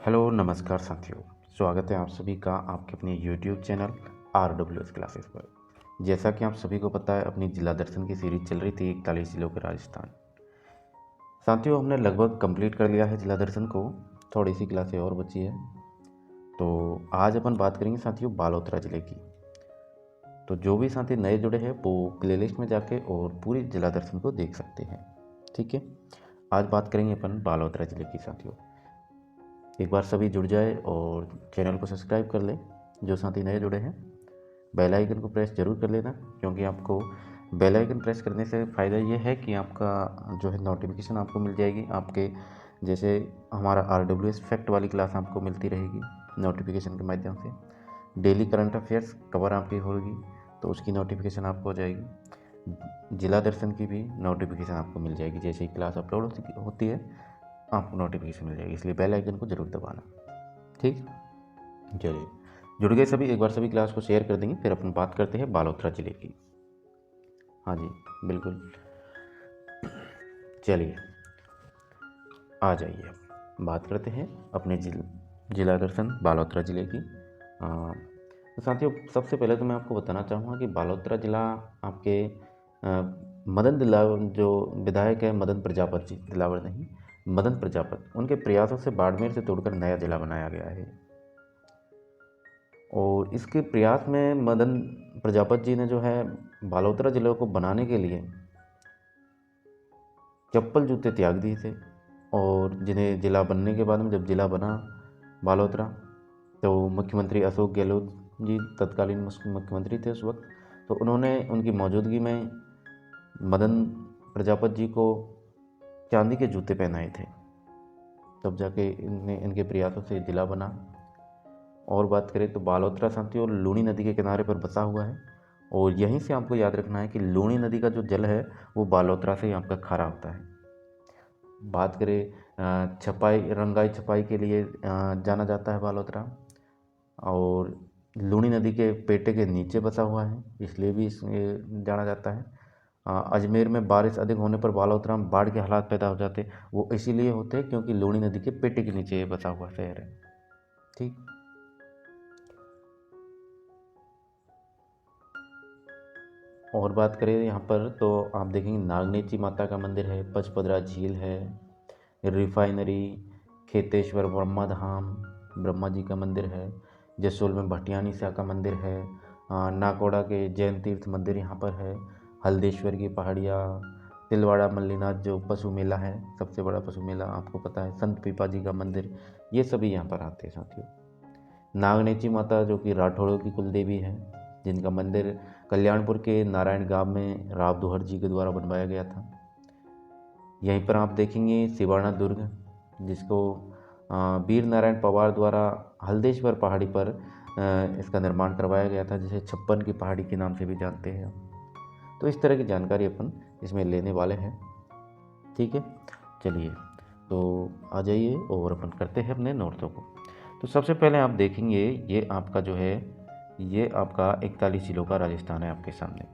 Hello नमस्कार साथियों। स्वागत है आप सभी का आपके अपने YouTube चैनल RWS क्लासेस पर। जैसा कि आप सभी को पता है, अपनी जिला दर्शन की सीरीज चल रही थी 41 जिलों के राजस्थान। साथियों, हमने लगभग कंप्लीट कर लिया है जिला दर्शन को, थोड़ी सी क्लासें और बची है। तो आज अपन बात करेंगे साथियों बालोतरा ज़िले की। तो जो भी साथी नए जुड़े हैं वो प्लेलिस्ट में जाके और पूरी जिला दर्शन को देख सकते हैं। ठीक है, आज बात करेंगे अपन बालोतरा ज़िले की साथियों। एक बार सभी जुड़ जाए और चैनल को सब्सक्राइब कर लें। जो साथी नए जुड़े हैं बेल आइकन को प्रेस जरूर कर लेना, क्योंकि आपको बेल आइकन प्रेस करने से फ़ायदा ये है कि आपका जो है नोटिफिकेशन आपको मिल जाएगी। आपके जैसे हमारा RWS फैक्ट वाली क्लास आपको मिलती रहेगी नोटिफिकेशन के माध्यम से। डेली करंट अफेयर्स कवर आपकी होगी तो उसकी नोटिफिकेशन आपको हो जाएगी। जिला दर्शन की भी नोटिफिकेशन आपको मिल जाएगी, जैसे ही क्लास अपलोड होती है आपको नोटिफिकेशन मिल जाएगी। इसलिए बेल आइकन को जरूर दबाना। ठीक, चलिए जुड़ गए सभी। एक बार सभी क्लास को शेयर कर देंगे, फिर अपन बात करते हैं बालोतरा जिले की। हाँ जी बिल्कुल, चलिए आ जाइए बात करते हैं अपने जिला दर्शन बालोतरा ज़िले की। तो साथियों, सबसे पहले तो मैं आपको बताना चाहूँगा कि बालोतरा ज़िला आपके मदन दिलावर जो विधायक है, मदन प्रजापत जी, दिलावर नहीं मदन प्रजापत, उनके प्रयासों से बाड़मेर से तोड़कर नया ज़िला बनाया गया है। और इसके प्रयास में मदन प्रजापत जी ने जो है बालोतरा ज़िले को बनाने के लिए चप्पल जूते त्याग दिए थे। और जिन्हें ज़िला बनने के बाद में जब ज़िला बना बालोतरा, तो मुख्यमंत्री अशोक गहलोत जी तत्कालीन मुख्यमंत्री थे उस वक्त। तो उन्होंने उनकी मौजूदगी में मदन प्रजापत जी को चांदी के जूते पहनाए थे, तब जाके इनके प्रयासों से ज़िला बना। और बात करें तो बालोतरा साथियों लूनी नदी के किनारे पर बसा हुआ है। और यहीं से आपको याद रखना है कि लूनी नदी का जो जल है वो बालोतरा से ही आपका खारा होता है। बात करें छपाई, रंगाई छपाई के लिए जाना जाता है बालोतरा। और लूनी नदी के पेटे के नीचे बसा हुआ है, इसलिए भी जाना जाता है। अजमेर में बारिश अधिक होने पर बालोतरा में बाढ़ के हालात पैदा हो जाते, वो इसीलिए होते हैं क्योंकि लूनी नदी के पेटे के नीचे ये बसा हुआ शहर है। ठीक, और बात करें यहाँ पर तो आप देखेंगे नागनेची माता का मंदिर है, पचपदरा झील है, रिफाइनरी, खेतेश्वर ब्रह्मा धाम ब्रह्मा जी का मंदिर है, जसोल में भटियानी शाह का मंदिर है, नाकोड़ा के जैन तीर्थ मंदिर यहाँ पर है, हल्देश्वर की पहाड़ियाँ, तिलवाड़ा मल्लीनाथ जो पशु मेला है, सबसे बड़ा पशु मेला आपको पता है, संत पीपा जी का मंदिर, ये सभी यहाँ पर आते हैं साथियों। नागनेची माता जो कि राठौड़ों की कुल देवी है, जिनका मंदिर कल्याणपुर के नारायण गांव में राव दुहर जी के द्वारा बनवाया गया था। यहीं पर आप देखेंगे सिवाना दुर्ग, जिसको वीर नारायण पवार द्वारा हल्देश्वर पहाड़ी पर इसका निर्माण करवाया गया था, जिसे 56 की पहाड़ी के नाम से भी जानते हैं। तो इस तरह की जानकारी अपन इसमें लेने वाले हैं। ठीक है, चलिए तो आ जाइए और अपन करते हैं अपने नोट्सों को। तो सबसे पहले आप देखेंगे ये आपका जो है ये आपका 41 जिलों का राजस्थान है आपके सामने।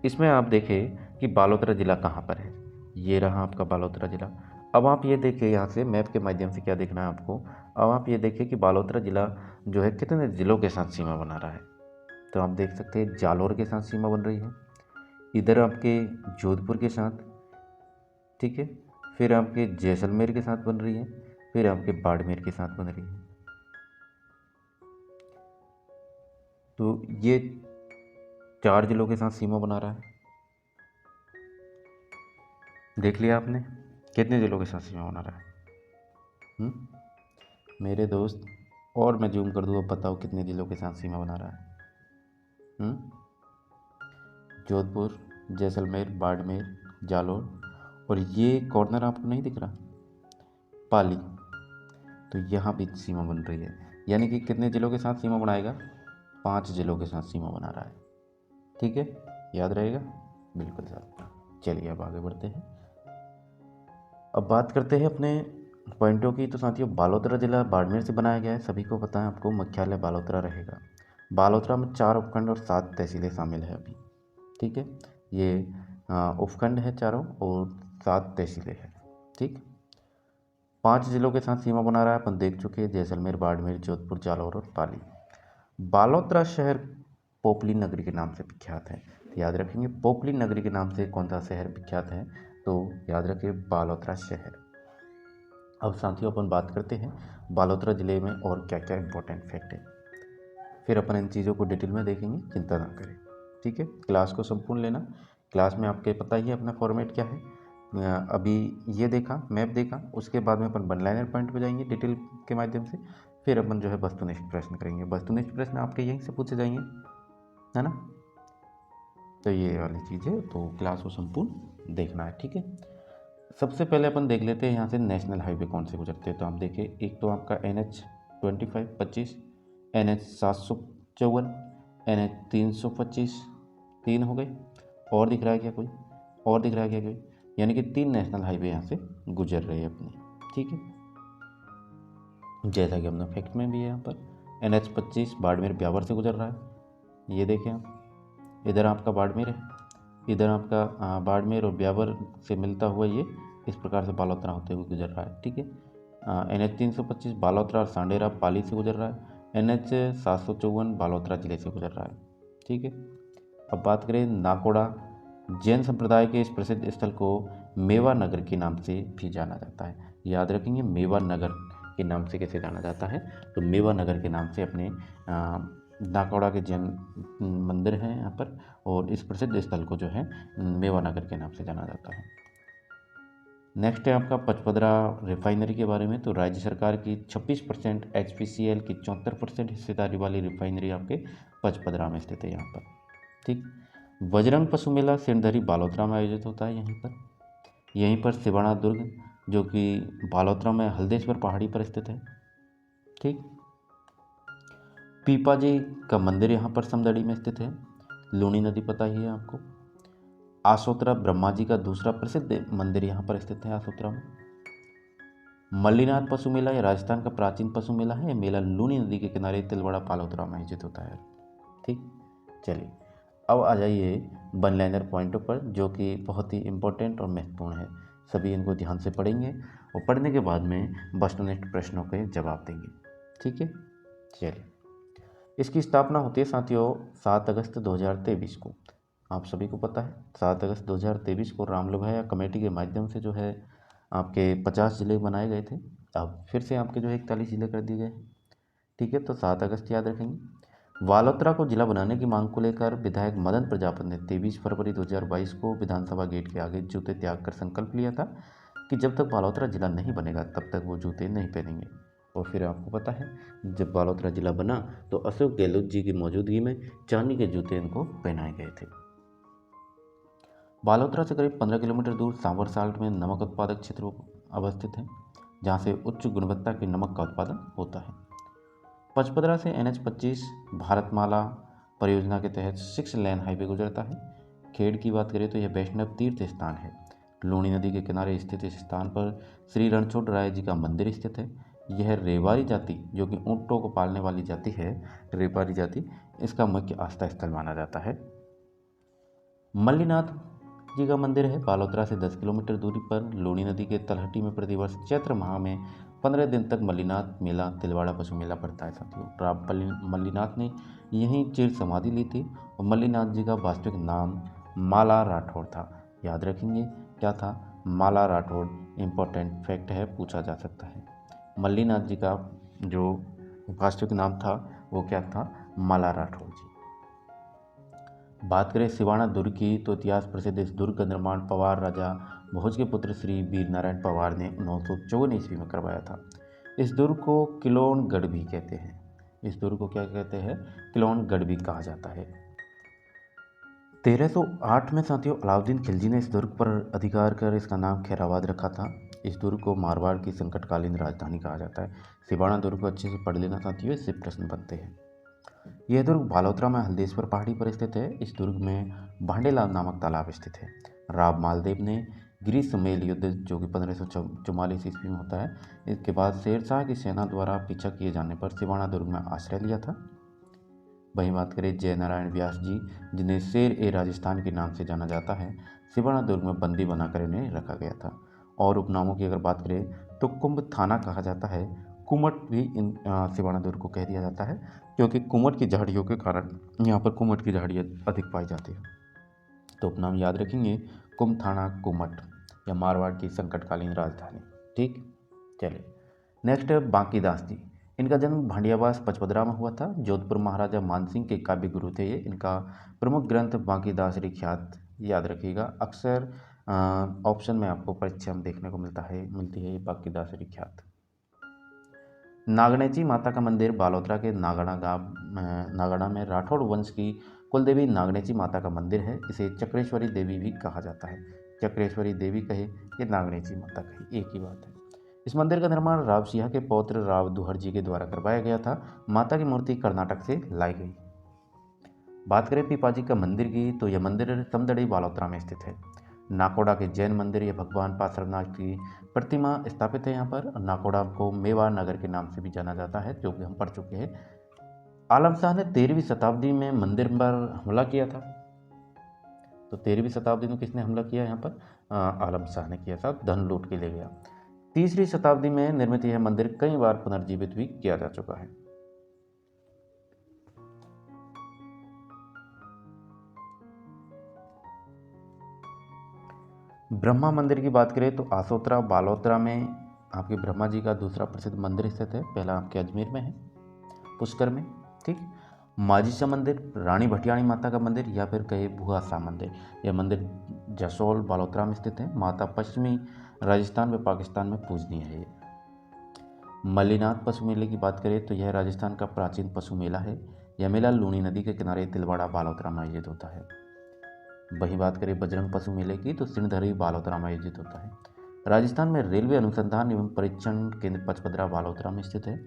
इसमें आप देखें कि बालोतरा ज़िला कहाँ पर है। ये रहा आपका बालोतरा ज़िला। अब आप ये देखिए यहाँ से मैप के माध्यम से क्या देखना है आपको। अब आप ये देखिए कि बालोतरा ज़िला जो है कितने ज़िलों के साथ सीमा बना रहा है। तो आप देख सकते हैं जालौर के साथ सीमा बन रही है, इधर आपके जोधपुर के साथ, ठीक है, फिर आपके जैसलमेर के साथ बन रही है, फिर आपके बाड़मेर के साथ बन रही है। तो ये 4 जिलों के साथ सीमा बना रहा है। देख लिया आपने कितने जिलों के साथ सीमा बना रहा है। मेरे दोस्त, और मैं जूम कर दूँ, अब बताओ कितने जिलों के साथ सीमा बना रहा है। जोधपुर, जैसलमेर, बाड़मेर, जालौर, और ये कॉर्नर आपको नहीं दिख रहा पाली, तो यहाँ भी सीमा बन रही है। यानी कि कितने जिलों के साथ सीमा बनाएगा, 5 जिलों के साथ सीमा बना रहा है। ठीक है, याद रहेगा बिल्कुल सर। चलिए अब आगे बढ़ते हैं। अब बात करते हैं अपने पॉइंटों की। तो साथियों बालोतरा ज़िला बाड़मेर से बनाया गया है, सभी को पता है, आपको मुख्यालय बालोतरा रहेगा। बालोतरा में 4 उपखंड और 7 तहसीलें शामिल है अभी। ठीक है, ये उपखंड है चारों और 7 तहसीलें हैं। ठीक, 5 जिलों के साथ सीमा बना रहा है, अपन देख चुके हैं, जैसलमेर, बाड़मेर, जोधपुर, जालौर और पाली। बालोतरा शहर पोपली नगरी के नाम से विख्यात है, तो याद रखेंगे पोपली नगरी के नाम से कौन सा शहर विख्यात है, तो याद रखिए बालोतरा शहर। अब साथियों अपन बात करते हैं बालोतरा ज़िले में और क्या क्या इंपॉर्टेंट फैक्ट है, फिर अपन इन चीज़ों को डिटेल में देखेंगे, चिंता ना करें। ठीक है, क्लास को संपूर्ण लेना। क्लास में आपके पता ही है अपना फॉर्मेट क्या है। अभी ये देखा, मैप देखा, उसके बाद में अपन वन लाइनर पॉइंट पे जाएंगे डिटेल के माध्यम से, फिर अपन जो है वस्तुनिष्ठ प्रश्न करेंगे। वस्तुनिष्ठ प्रश्न आपके यहीं से पूछे जाएंगे, है ना। तो ये वाली चीज़ है, तो क्लास को संपूर्ण देखना है। ठीक है, सबसे पहले अपन देख लेते हैं यहाँ से नेशनल हाईवे कौन से गुजरते हैं। तो आप देखिए, एक तो आपका NH 25, NH 754, NH 325, 3 हो गए। और दिख रहा है क्या कोई, और दिख रहा है क्या कोई, यानी कि 3 नेशनल हाईवे यहाँ से गुजर रहे हैं अपने। ठीक है, जैसा कि अपना फैक्ट में भी है, यहाँ पर NH 25 बाड़मेर ब्यावर से गुजर रहा है। ये देखें आप, इधर आपका बाड़मेर है, इधर आपका बाड़मेर और ब्यावर से मिलता हुआ ये इस प्रकार से बालोतरा होते हुए गुजर रहा है। ठीक है, NH 325 बालोतरा और सांडेरा पाली से गुजर रहा है। NH 754 बालोतरा जिले से गुजर रहा है। ठीक है, अब बात करें नाकोड़ा, जैन संप्रदाय के इस प्रसिद्ध स्थल को मेवा नगर के नाम से भी जाना जाता है। याद रखेंगे मेवा नगर के नाम से कैसे जाना जाता है, तो मेवा नगर के नाम से अपने नाकोड़ा के जैन मंदिर हैं यहाँ पर, और इस प्रसिद्ध स्थल को जो है मेवा नगर के नाम से जाना जाता है। नेक्स्ट है आपका पचपदरा रिफाइनरी के बारे में। तो राज्य सरकार की 26% HPCL की 74% हिस्सेदारी वाली रिफाइनरी आपके पचपदरा में स्थित है यहाँ पर। ठीक, बजरंग पशु मेला सिरधरी बालोतरा में आयोजित होता है यहीं पर सिवाना दुर्ग जो कि बालोतरा में हल्देश्वर पहाड़ी पर स्थित है। ठीक, पीपा जी का मंदिर यहाँ पर समदड़ी में स्थित है। लूनी नदी पता ही है आपको। आसोतरा ब्रह्मा जी का दूसरा प्रसिद्ध मंदिर यहाँ पर स्थित है आसोतरा में। मल्लीनाथ पशु मेला ये राजस्थान का प्राचीन पशु मेला है। मेला लूनी नदी के किनारे तिलवाड़ा पालोतरा में आयोजित होता है। ठीक, चलिए अब आ जाइए वन लाइनर पॉइंटों पर, जो कि बहुत ही इम्पोर्टेंट और महत्वपूर्ण है। सभी इनको ध्यान से पढ़ेंगे और पढ़ने के बाद में वस्तुनिष्ठ प्रश्नों के जवाब देंगे। ठीक है, चलिए, इसकी स्थापना होती है साथियों 7 अगस्त 2023 को। आप सभी को पता है 7 अगस्त 2023 को रामलोभाया कमेटी के माध्यम से जो है आपके 50 ज़िले बनाए गए थे। अब फिर से आपके जो है 41 ज़िले कर दिए गए। ठीक है, तो 7 अगस्त याद रखेंगे। वालोतरा को जिला बनाने की मांग को लेकर विधायक मदन प्रजापति ने 23 फरवरी 2022 को विधानसभा गेट के आगे जूते त्याग कर संकल्प लिया था कि जब तक बालोतरा जिला नहीं बनेगा तब तक वो जूते नहीं पहनेंगे। और फिर आपको पता है जब बालोतरा जिला बना तो अशोक गहलोत जी की मौजूदगी में चांदी के जूते इनको पहनाए गए थे। बालोतरा से करीब 15 किलोमीटर दूर सांवर साल्ट में नमक उत्पादक क्षेत्र अवस्थित है, जहाँ से उच्च गुणवत्ता के नमक का उत्पादन होता है। पचपदरा से NH 25 भारतमाला परियोजना के तहत 6 लेन हाईवे गुजरता है। खेड़ की बात करें तो यह वैष्णव तीर्थ स्थान है। लूणी नदी के किनारे स्थित इस स्थान पर श्री रणछोड़ राय जी का मंदिर स्थित है। यह रेवारी जाति जो कि ऊँटों को पालने वाली जाति है, रेवारी जाति, इसका मुख्य आस्था स्थल माना जाता है। मल्लीनाथ जी का मंदिर है बालोतरा से 10 किलोमीटर दूरी पर लूणी नदी के तलहटी में प्रतिवर्ष चैत्र माह में 15 दिन तक मल्लीनाथ मेला तिलवाड़ा पशु मेला पड़ता है साथियों। मल्लीनाथ ने यहीं चिर समाधि ली थी और मल्लीनाथ जी का वास्तविक नाम माला राठौड़ था। याद रखेंगे क्या था, माला राठौड़। इम्पोर्टेंट फैक्ट है, पूछा जा सकता है। मल्लीनाथ जी का जो वास्तविक नाम था वो क्या था, माला राठौड़ जी। बात करें सिवाना दुर्ग की तो इतिहास प्रसिद्ध इस दुर्ग का निर्माण पवार राजा भोज के पुत्र श्री वीर नारायण पवार ने 954 ईस्वी में करवाया था। इस दुर्ग को किलोनगढ़ भी कहते हैं। इस दुर्ग को क्या कहते हैं, किलोनगढ़ भी कहा जाता है। 1308 में साथियों अलाउद्दीन खिलजी ने इस दुर्ग पर अधिकार कर इसका नाम खैराबाद रखा था। इस दुर्ग को मारवाड़ की संकटकालीन राजधानी कहा जाता है। सिवाना दुर्ग को अच्छे से पढ़ लेना साथियों, इससे प्रश्न बनते हैं। यह दुर्ग बालोतरा में हल्देश्वर पहाड़ी पर स्थित है। इस दुर्ग में भांडेलाल नामक तालाब स्थित है। राव मालदेव ने गिरी सुमेल युद्ध जो कि 1544 ईस्वी में होता है, इसके बाद शेरशाह की सेना द्वारा पीछा किए जाने पर सिवाना दुर्ग में आश्रय लिया था। वहीं बात करें जय नारायण व्यास जी, जिन्हें शेर ए राजस्थान के नाम से जाना जाता है, सिवाना दुर्ग में बंदी बनाकर इन्हें रखा गया था। और उपनामों की अगर बात करें तो कुंभ थाना कहा जाता है। कुमट भी इन सिवाना दुर्ग को कह दिया जाता है, क्योंकि कुमट की झाड़ियों के कारण यहाँ पर कुमट की झाड़ियाँ अधिक पाई जाती है। तो उपनाम याद रखेंगे, कुंभ थाना कुमट या मारवाड़ की संकटकालीन राजधानी। ठीक, चलिए नेक्स्ट है बांकीदास जी। इनका जन्म भांडियावास पचपदरा में हुआ था। जोधपुर महाराजा मानसिंह के काव्य गुरु थे ये। इनका प्रमुख ग्रंथ बांकीदास ख्यात याद रखिएगा। अक्सर ऑप्शन में आपको परीक्षा में देखने को मिलती है ये बांकीदास ख्यात। नागणेची माता का मंदिर बालोतरा के नागड़ा में राठौड़ वंश की कुलदेवी नागणेची माता का मंदिर है। इसे चक्रेश्वरी देवी भी कहा जाता है। चक्रेश्वरी देवी कहे या नागणेची माता कहे, एक ही बात है। इस मंदिर का निर्माण राव सिंह के पौत्र राव दुहर जी के द्वारा करवाया गया था। माता की मूर्ति कर्नाटक से लाई गई। बात करें पीपाजी का मंदिर की, तो यह मंदिर समदड़ी बालोतरा में स्थित है। नाकोड़ा के जैन मंदिर या भगवान पार्श्वनाथ की प्रतिमा स्थापित है यहाँ पर। नाकोड़ा को मेवाड़ नगर के नाम से भी जाना जाता है, जो कि हम पढ़ चुके हैं। आलम शाह ने 13वीं शताब्दी में मंदिर पर हमला किया था। तो 13वीं शताब्दी में किसने हमला किया यहाँ पर? आलम शाह ने किया था, धन लूट के ले गया। 3री शताब्दी में निर्मित यह मंदिर कई बार पुनर्जीवित भी किया जा चुका है। ब्रह्मा मंदिर की बात करें तो आसोतरा बालोतरा में आपके ब्रह्मा जी का दूसरा प्रसिद्ध मंदिर स्थित है। पहला आपके अजमेर में है, पुष्कर में। ठीक, माजीसा मंदिर, रानी भटियाणी माता का मंदिर या फिर कहे भुआसा मंदिर, यह मंदिर जसोल बालोतरा में स्थित है। माता पश्चिमी राजस्थान व पाकिस्तान में पूजनीय है। मल्लीनाथ पशु मेले की बात करें तो यह राजस्थान का प्राचीन पशु मेला है। यह मेला लूणी नदी के किनारे तिलवाड़ा बालोतरा में आयोजित होता है। वहीं बात करें बजरंग पशु मेले की, तो सिणधरी बालोतरा में आयोजित होता है। राजस्थान में रेलवे अनुसंधान एवं परीक्षण केंद्र पचपदरा बालोतरा में स्थित है।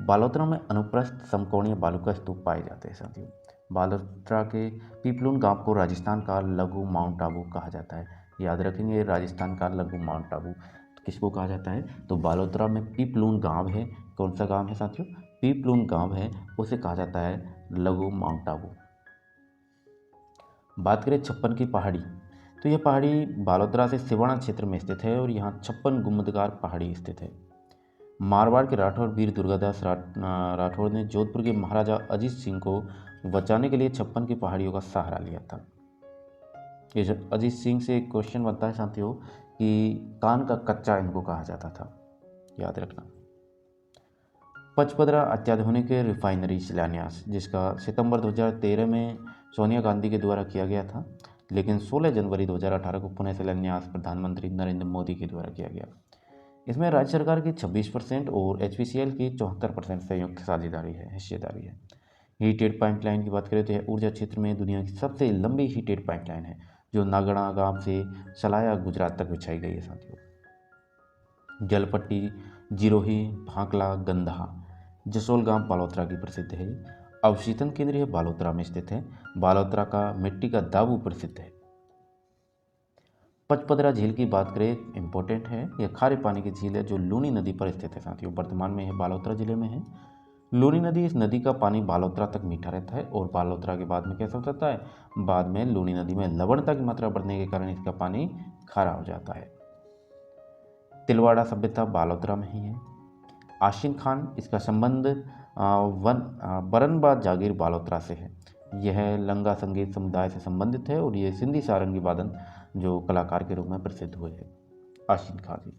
बालोतरा में अनुप्रस्थ समकोणीय बालू का स्तूप पाए जाते हैं साथियों। बालोतरा के पीपलून गांव को राजस्थान का लघु माउंट आबू कहा जाता है। याद रखेंगे, राजस्थान का लघु माउंट आबू किसको कहा जाता है? तो बालोतरा में पीपलून गांव है। कौन सा गांव है साथियों? पीपलून गांव है, उसे कहा जाता है लघु माउंट आबू। बात करें छप्पन की पहाड़ी, तो यह पहाड़ी बालोतरा से सिवाना क्षेत्र में स्थित है और यहाँ 56 गुम्बदगार पहाड़ी स्थित है। मारवाड़ के राठौर वीर दुर्गादास राठौर ने जोधपुर के महाराजा अजीत सिंह को बचाने के लिए 56 की पहाड़ियों का सहारा लिया था। ये जब अजीत सिंह से एक क्वेश्चन बनता है साथियों कि कान का कच्चा इनको कहा जाता था, याद रखना। पचपदरा अत्याधुनिक रिफाइनरी शिलान्यास, जिसका सितंबर 2013 में सोनिया गांधी के द्वारा किया गया था, लेकिन 16 जनवरी 2018 को पुनः शिलान्यास प्रधानमंत्री नरेंद्र मोदी के द्वारा किया गया। इसमें राज्य सरकार की 26% और HPCL की 74% संयुक्त साझेदारी है, हिस्सेदारी है। हीटेड पाइपलाइन की बात करें तो यह ऊर्जा क्षेत्र में दुनिया की सबसे लंबी हीटेड पाइपलाइन है, जो नागड़ा गांव से सलाया गुजरात तक बिछाई गई है साथियों। जलपट्टी, जिरोही, भांकला, गंधा, जसोल गांव बालोतरा की प्रसिद्ध है। अवशीतन केंद्र यह बालोतरा में स्थित है। बालोतरा का मिट्टी का दाबू प्रसिद्ध है। पचपदरा झील की बात करें, इंपॉर्टेंट है, यह खारे पानी की झील है जो लूनी नदी पर स्थित है साथियों। वर्तमान में यह बालोतरा जिले में है। लूनी नदी, इस नदी का पानी बालोतरा तक मीठा रहता है और बालोतरा के बाद में कैसा हो जाता है? बाद में लूनी नदी में लवणता की मात्रा बढ़ने के कारण इसका पानी खारा हो जाता है। तिलवाड़ा सभ्यता बालोतरा में ही है। आशिन खान, इसका संबंध बरनबाद जागीर बालोतरा से है। यह लंगा संगीत समुदाय से संबंधित है और ये सिंधी सारंगी वादन जो कलाकार के रूप में प्रसिद्ध हुए हैं, आशिन खान जी।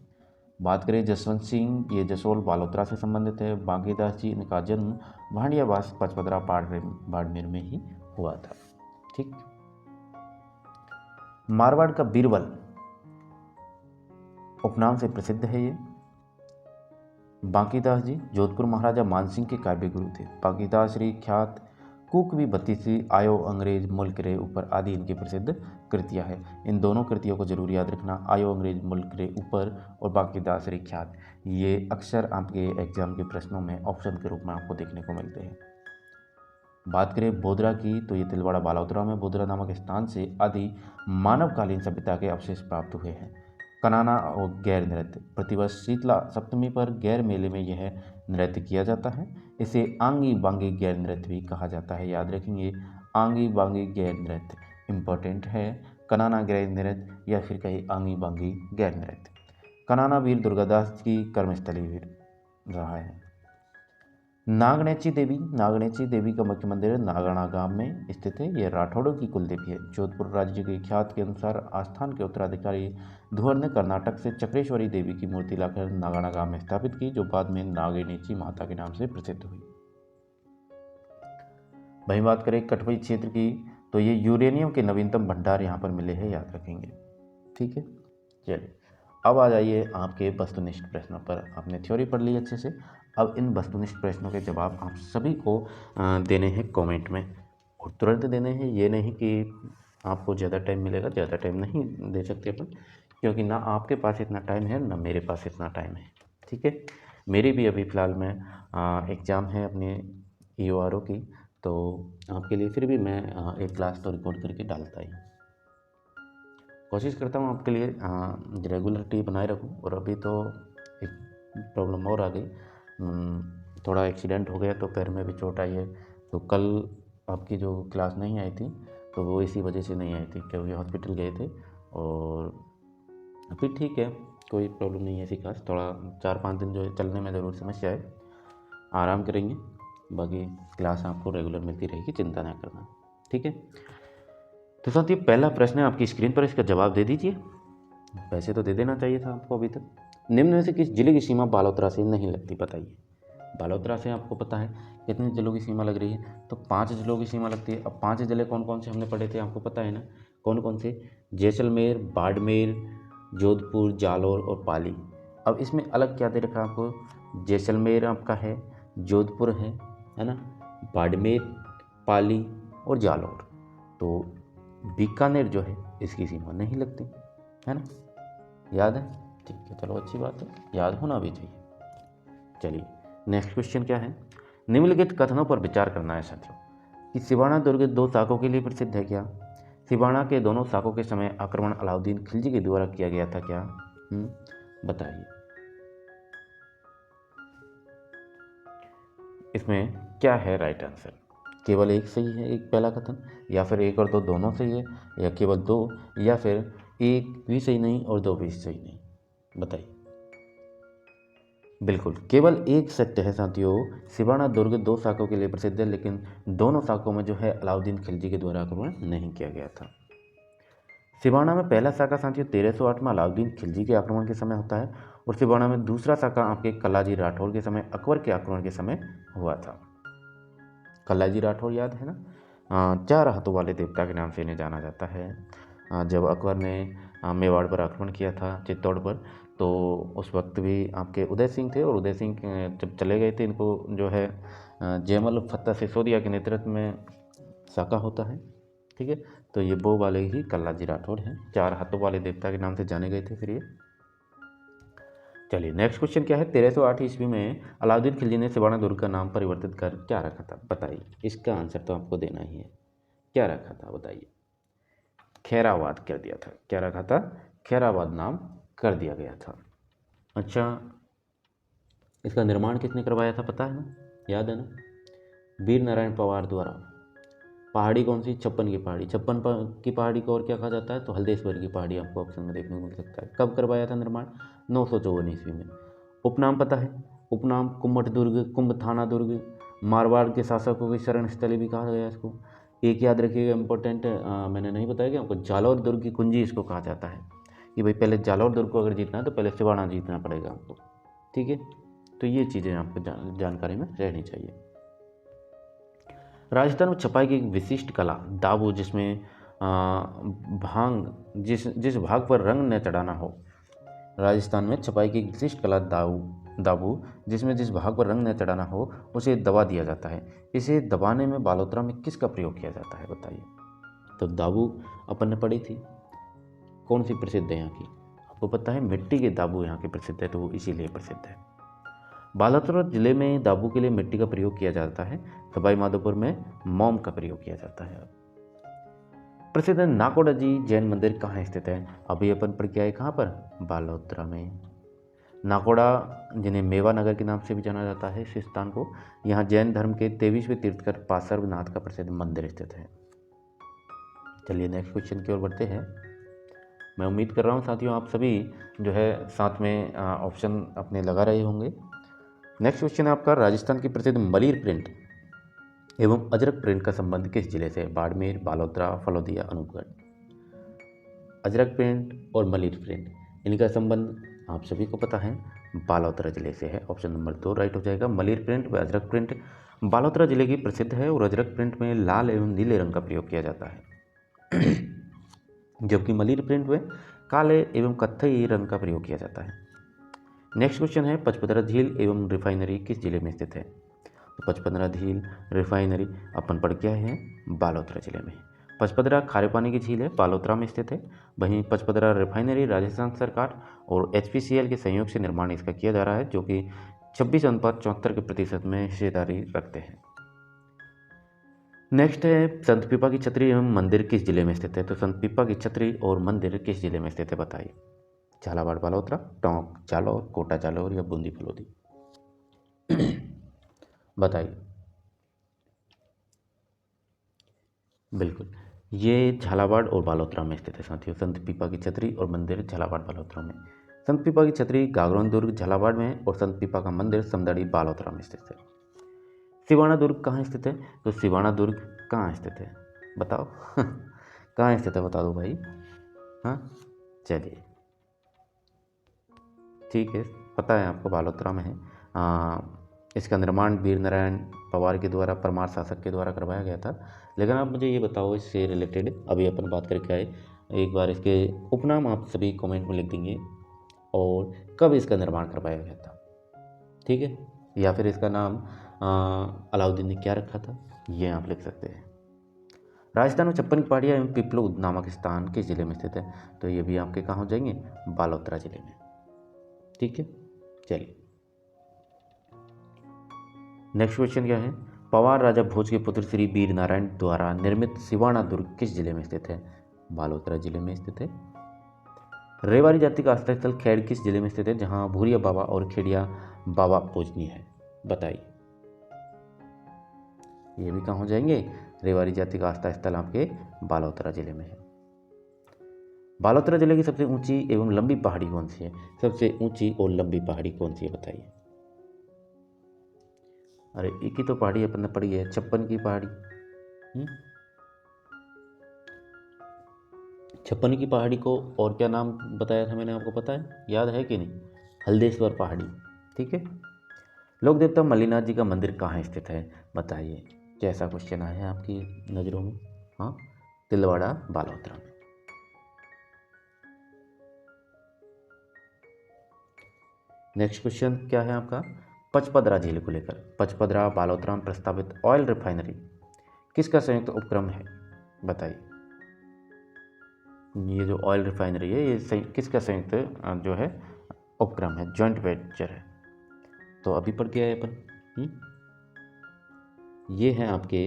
बात करें जसवंत सिंह, ये जसोल बालोतरा से संबंधित है। बांकीदास जी, इनका जन्म भांडियावास पचपदरा बाड़मेर में ही हुआ था। ठीक, मारवाड़ का बीरबल उपनाम से प्रसिद्ध है ये। बांकीदास जी जोधपुर महाराजा मानसिंह के काव्य गुरु थे। बांकीदास श्री ख्यात कुकवी बत्तीसी, आयो अंग्रेज मुल्क रे ऊपर आदि इनकी प्रसिद्ध कृतियाँ हैं। इन दोनों कृतियों को जरूर याद रखना, आयो अंग्रेज मुल्क रे ऊपर और बांकीदास श्री ख्यात। ये अक्सर आपके एग्जाम के प्रश्नों में ऑप्शन के रूप में आपको देखने को मिलते हैं। बात करें बोधरा की, तो ये तिलवाड़ा बालोतरा में बोधरा नामक स्थान से आदि मानवकालीन सभ्यता के अवशेष प्राप्त हुए हैं। कनाना और गैर नृत्य, प्रतिवर्ष शीतला सप्तमी पर गैर मेले में यह नृत्य किया जाता है। इसे आंगी बांगी गैर नृत्य भी कहा जाता है। याद रखेंगे, आंगी बांगी गैर नृत्य इंपॉर्टेंट है। कनाना गैर नृत्य या फिर कहीं आंगी बांगी गैर नृत्य। कनाना वीर दुर्गादास की कर्मस्थली भी रहा है। नागनेची देवी का मुख्य मंदिर नागणा गांव में स्थित है। यह राठौड़ों की कुल देवी है। जोधपुर राज्य के ख्यात के अनुसार आस्थान के उत्तराधिकारी धुवर ने कर्नाटक से चक्रेश्वरी देवी की मूर्ति लाकर नागणा गांव में स्थापित की, जो बाद में नागनेची माता के नाम से प्रसिद्ध हुई। वहीं बात करें कटपई क्षेत्र की, तो ये यूरेनियम के नवीनतम भंडार यहाँ पर मिले हैं, याद रखेंगे। ठीक है, चलिए अब आ जाइए आपके वस्तुनिष्ठ प्रश्नों पर। आपने थ्योरी पढ़ ली अच्छे से, अब इन वस्तुनिष्ठ प्रश्नों के जवाब आप सभी को देने हैं कमेंट में, और तुरंत देने हैं। ये नहीं कि आपको ज़्यादा टाइम मिलेगा, ज़्यादा टाइम नहीं दे सकते अपन, क्योंकि ना आपके पास इतना टाइम है ना मेरे पास इतना टाइम है। ठीक है, मेरी भी अभी फ़िलहाल में एग्ज़ाम है अपने EORO की, तो आपके लिए फिर भी मैं एक क्लास तो रिकॉर्ड करके डालता ही, कोशिश करता हूँ आपके लिए रेगुलरिटी बनाए रखूँ। और अभी तो एक प्रॉब्लम और आ गई, थोड़ा एक्सीडेंट हो गया तो पैर में भी चोट आई है, तो कल आपकी जो क्लास नहीं आई थी तो वो इसी वजह से नहीं आई थी, क्योंकि हॉस्पिटल गए थे। और अभी ठीक है, कोई प्रॉब्लम नहीं है ऐसी खास, थोड़ा 4-5 दिन जो है चलने में ज़रूर समस्या है, आराम करेंगे, बाकी क्लास आपको रेगुलर मिलती रहेगी, चिंता ना करना। ठीक है, तो साथियों पहला प्रश्न है आपकी स्क्रीन पर, इसका जवाब दे दीजिए। वैसे तो दे देना चाहिए था आपको अभी तक। निम्न में से किस जिले की सीमा बालोतरा से नहीं लगती, बताइए। बालोतरा से आपको पता है कितने जिलों की सीमा लग रही है, तो 5 जिलों की सीमा लगती है। अब 5 जिले कौन कौन से हमने पढ़े थे, आपको पता है ना, कौन कौन से? जैसलमेर, बाड़मेर, जोधपुर, जालौर और पाली। अब इसमें अलग क्या दे रखा है आपको? जैसलमेर आपका है, जोधपुर है ना, बाड़मेर, पाली और जालौर। तो बीकानेर जो है इसकी सीमा नहीं लगती, है ना, याद है? ठीक है, चलो अच्छी बात है, याद होना भी चाहिए। चलिए नेक्स्ट क्वेश्चन क्या है? निम्नलिखित कथनों पर विचार करना है साथियों, कि सिवाना दुर्ग 2 शाखों के लिए प्रसिद्ध है क्या? सिवाना के दोनों शाखों के समय आक्रमण अलाउद्दीन खिलजी के द्वारा किया गया था क्या? बताइए इसमें क्या है राइट आंसर? केवल एक सही है, एक पहला कथन, या फिर एक और दो दोनों सही है, या केवल 2, या फिर एक भी सही नहीं और 2 भी सही नहीं, बताइए। बिल्कुल केवल एक सत्य है साथियों, सिवाना दुर्ग 2 शाखों के लिए प्रसिद्ध है, लेकिन दोनों शाखों में जो है अलाउद्दीन खिलजी के द्वारा आक्रमण नहीं किया गया था। सिवाना में पहला शाखा साथियों 1308 में अलाउद्दीन खिलजी के आक्रमण के समय होता है, और सिवाना में दूसरा शाखा आपके कल्लाजी राठौर के समय, अकबर के आक्रमण के समय हुआ था। कल्लाजी राठौर याद है ना, 4 हाथों वाले देवता के नाम से इन्हें जाना जाता है। जब अकबर ने मेवाड़ पर आक्रमण किया था, चित्तौड़ पर, तो उस वक्त भी आपके उदय सिंह थे, और उदय सिंह जब चले गए थे, इनको जो है जयमल फत्ता सिसोदिया के नेतृत्व में शाखा होता है। ठीक है, तो ये वो वाले ही कल्लाजी राठौर हैं, 4 हाथों वाले देवता के नाम से जाने गए थे फिर ये। चलिए नेक्स्ट क्वेश्चन क्या है? 1308 ईस्वी में अलाउद्दीन खिलजी ने सिवाना दुर्ग का नाम परिवर्तित कर क्या रखा था, बताइए। इसका आंसर तो आपको देना ही है, क्या रखा था बताइए। खैराबाद कर दिया था। क्या रखा था? खैराबाद नाम कर दिया गया था। अच्छा, इसका निर्माण किसने करवाया था पता है ना, याद है ना? वीर नारायण पवार द्वारा। पहाड़ी कौन सी? 56 की पहाड़ी। 56 की पहाड़ी को और क्या कहा जाता है? तो हल्देश्वर की पहाड़ी आपको ऑप्शन में देखने को मिल सकता है। कब करवाया था निर्माण? 954 ईस्वी में। उपनाम पता है? उपनाम कुम्भट दुर्ग, कुंभ थाना दुर्ग, मारवाड़ के शासकों की शरण स्थली भी कहा गया इसको। एक याद रखिएगा इंपॉर्टेंट, मैंने नहीं बताया कि आपको, जालौर दुर्ग की कुंजी इसको कहा जाता है, कि भाई पहले जालौर दुर्ग को अगर जीतना है तो पहले सिवाना जीतना पड़ेगा आपको। ठीक है, तो ये चीज़ें आपको जानकारी में रहनी चाहिए। राजस्थान में छपाई की एक विशिष्ट कला दाबू, जिसमें भांग जिस भाग पर रंग न चढ़ाना हो। राजस्थान में छपाई की एक विशिष्ट कला दाबू, जिसमें जिस भाग पर रंग न चढ़ाना हो उसे दबा दिया जाता है। इसे दबाने में बालोतरा में किसका प्रयोग किया जाता है, बताइए। तो दाबू अपन ने पढ़ी थी, कौन सी प्रसिद्ध है यहाँ की? आपको पता है, मिट्टी के दाबू यहाँ के प्रसिद्ध है, तो वो इसीलिए प्रसिद्ध है। बालोतरा जिले में दाबू के लिए मिट्टी का प्रयोग किया जाता है। सवाई माधोपुर में मोम का प्रयोग किया जाता है। प्रसिद्ध नाकोड़ा जी जैन मंदिर कहाँ स्थित है? अभी अपन पर क्या है, कहाँ पर? बालोतरा में। नाकोड़ा, जिन्हें मेवा नगर के नाम से भी जाना जाता है इस स्थान को, यहाँ जैन धर्म के 23वें तीर्थकर पार्श्वनाथ का प्रसिद्ध मंदिर स्थित है। चलिए नेक्स्ट क्वेश्चन की ओर बढ़ते हैं। मैं उम्मीद कर रहा हूँ साथियों आप सभी जो है साथ में ऑप्शन अपने लगा रहे होंगे। नेक्स्ट क्वेश्चन है आपका, राजस्थान की प्रसिद्ध मलिर प्रिंट एवं अजरक प्रिंट का संबंध किस जिले से? बाड़मेर, बालोतरा, फलोदिया, अनूपगढ़। अजरक प्रिंट और मलिर प्रिंट इनका संबंध आप सभी को पता है, बालोतरा जिले से है। ऑप्शन नंबर 2 राइट हो जाएगा। मलिर प्रिंट व अजरक प्रिंट बालोतरा जिले की प्रसिद्ध है और अजरक प्रिंट में लाल एवं नीले रंग का प्रयोग किया जाता है जबकि मलिर प्रिंट में काले एवं कत्थई रंग का प्रयोग किया जाता है। नेक्स्ट क्वेश्चन है, पचपदरा झील एवं रिफाइनरी किस जिले में स्थित है? तो पचपदरा झील रिफाइनरी अपन पढ़ के आए हैं बालोतरा जिले में। पचपदरा खारे पानी की झील है, बालोतरा में स्थित है। वहीं पचपदरा रिफाइनरी राजस्थान सरकार और HPCL के सहयोग से निर्माण इसका किया जा रहा है, जो कि 26.74% में हिस्सेदारी रखते हैं। नेक्स्ट है, संत पीपा की छतरी एवं मंदिर किस जिले में स्थित है? तो संत पीपा की छतरी और मंदिर किस जिले में स्थित है बताइए? झालावाड़, बालोतरा, टोंक, जालौर, कोटा जालौर या बूंदी फलोदी बताइए। बिल्कुल, ये झालावाड़ और बालोतरा में स्थित है साथियों। संत पीपा की छतरी और मंदिर झालावाड़ बालोतरा में। संत पीपा की छतरी गागरोन दुर्ग झालावाड़ में और संत पीपा का मंदिर समदड़ी बालोतरा में स्थित है। सिवाना दुर्ग कहाँ स्थित है? तो सिवाना दुर्ग कहाँ स्थित है बताओ कहाँ स्थित है बता दो भाई। हाँ चलिए ठीक है, पता है आपको, बालोतरा में है। इसका निर्माण वीर नारायण पवार के द्वारा, परमार शासक के द्वारा करवाया गया था। लेकिन आप मुझे ये बताओ, इससे रिलेटेड अभी अपन बात करके आए, एक बार इसके उपनाम आप सभी कमेंट में लिख देंगे और कब इसका निर्माण करवाया गया था, ठीक है? या फिर इसका नाम अलाउद्दीन ने क्या रखा था, ये आप लिख सकते हैं। राजस्थान में 56 की पहाड़ियाँ एवं पिपलो नामक स्थान किस जिले में स्थित है? तो ये भी आपके कहाँ हो जाएंगे? बालोतरा जिले में, ठीक है। चलिए नेक्स्ट क्वेश्चन क्या है, पवार राजा भोज के पुत्र श्री वीर नारायण द्वारा निर्मित सिवाना दुर्ग किस जिले में स्थित है? बालोतरा जिले में स्थित है। रेवाड़ी जाति का आस्था स्थल खेड़ किस जिले में स्थित है, जहां भूरिया बाबा और खेड़िया बाबा पूजनीय है? बताइए। ये भी कहाँ हो जाएंगे? रेवाड़ी जाति का आस्था स्थल आपके बालोतरा जिले में है। बालोतरा जिले की सबसे ऊंची एवं लंबी पहाड़ी कौन सी है? सबसे ऊंची और लंबी पहाड़ी कौन सी है बताइए? अरे एक ही तो पहाड़ी अपन ने पढ़ी है, 56 की पहाड़ी। 56 की पहाड़ी को और क्या नाम बताया था मैंने, आपको पता है, याद है कि नहीं? हल्देश्वर पहाड़ी, ठीक है। लोक देवता मल्लीनाथ जी का मंदिर कहाँ स्थित है बताइए? कैसा क्वेश्चन आया है आपकी नज़रों में? हाँ, तिलवाड़ा बालोतरा में। नेक्स्ट क्वेश्चन क्या है आपका, पचपदरा झील को लेकर। पचपदरा बालोतरा में प्रस्तावित ऑयल रिफाइनरी किसका संयुक्त उपक्रम है बताइए? ये जो ऑयल रिफाइनरी है ये किसका संयुक्त जो है उपक्रम है, जॉइंट वेंचर है। तो अभी पढ़ के आए अपन, ये है आपके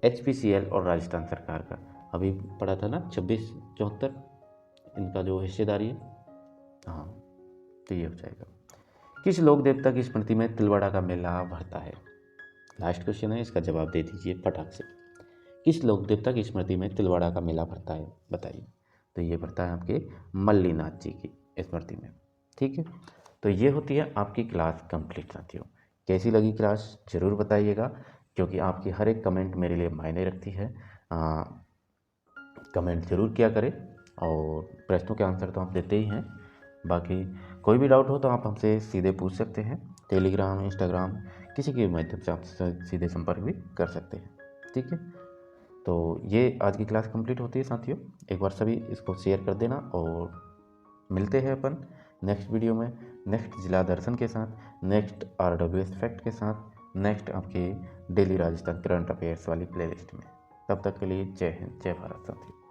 HPCL और राजस्थान सरकार का, अभी पढ़ा था ना 2674 इनका जो हिस्सेदारी है। हाँ तो ये हो जाएगा। किस लोक देवता की स्मृति में तिलवाड़ा का मेला भरता है? लास्ट क्वेश्चन है, इसका जवाब दे दीजिए फटाक से। किस लोक देवता की स्मृति में तिलवाड़ा का मेला भरता है बताइए? तो ये भरता है आपके मल्लीनाथ जी की स्मृति में, ठीक है। तो ये होती है आपकी क्लास कंप्लीट साथियों। कैसी लगी क्लास ज़रूर बताइएगा, क्योंकि आपकी हर एक कमेंट मेरे लिए मायने रखती है। कमेंट ज़रूर किया करें और प्रश्नों के आंसर तो आप देते ही हैं। बाकी कोई भी डाउट हो तो आप हमसे सीधे पूछ सकते हैं, टेलीग्राम, इंस्टाग्राम, किसी के माध्यम से आप सीधे संपर्क भी कर सकते हैं, ठीक है। तो ये आज की क्लास कंप्लीट होती है साथियों। एक बार सभी इसको शेयर कर देना और मिलते हैं अपन नेक्स्ट वीडियो में, नेक्स्ट जिला दर्शन के साथ, नेक्स्ट RWS फैक्ट के साथ, नेक्स्ट आपके डेली राजस्थान करंट अफेयर्स वाली प्लेलिस्ट में। तब तक के लिए जय हिंद, जय भारत साथियों।